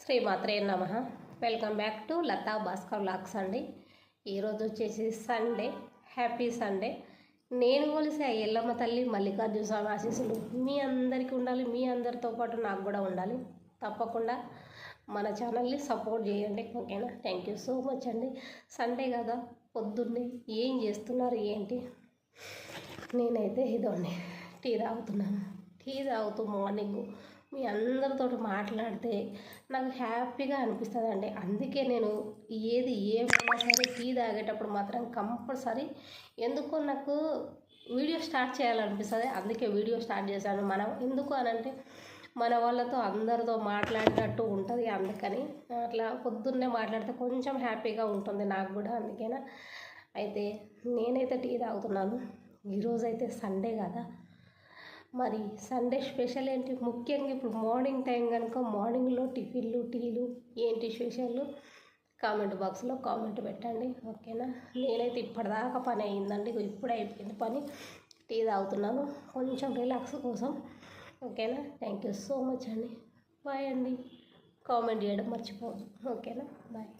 శ్రీమాత్రే నమః. Welcome back to Latha Bhaskar vlogs అండి. ఈరోజు వచ్చేసి సండే. Happy Sunday. నేను కొలిసే ఎల్లమ్మ తల్లి మల్లికార్జున స్వామి ఆశీస్సులు మీ అందరికీ ఉండాలి, మీ అందరితో పాటు నాకు కూడా ఉండాలి. తప్పకుండా మన ఛానల్ని సపోర్ట్ చేయండి, ఓకేనా? థ్యాంక్ యూ సో మచ్ అండి. సండే కదా, పొద్దున్నే ఏం చేస్తున్నారు ఏంటి? నేనైతే ఇదోండి టీ తాగుతున్నాను. టీ తాగుతూ మార్నింగ్ మీ అందరితో మాట్లాడితే నాకు హ్యాపీగా అనిపిస్తుంది అండి. అందుకే నేను ఏమైనా సరే టీ తాగేటప్పుడు మాత్రం కంపల్సరీ ఎందుకో నాకు వీడియో స్టార్ట్ చేయాలనిపిస్తుంది. అందుకే వీడియో స్టార్ట్ చేశాను. మనం ఎందుకు అనంటే మన వాళ్ళతో అందరితో మాట్లాడినట్టు ఉంటుంది. అందుకని అట్లా పొద్దున్నే మాట్లాడితే కొంచెం హ్యాపీగా ఉంటుంది నాకు కూడా. అందుకేనా అయితే నేనైతే టీ తాగుతున్నాను. ఈరోజైతే సండే కదా, మరి సండే స్పెషల్ ఏంటి? ముఖ్యంగా ఇప్పుడు మార్నింగ్ టైం కనుక మార్నింగ్లో టిఫిన్లు టీలు ఏంటి స్పెషల్ కామెంట్ బాక్స్లో కామెంట్ పెట్టండి, ఓకేనా? నేనైతే ఇప్పటిదాకా పని అయ్యిందండి, ఇప్పుడే అయిపోయింది పని. టీ తాగుతున్నాను కొంచెం రిలాక్స్ కోసం, ఓకేనా? థ్యాంక్ యూ సో మచ్ అండి. బాయ్ అండి. కామెంట్ చేయడం మర్చిపోవద్దు, ఓకేనా? బాయ్.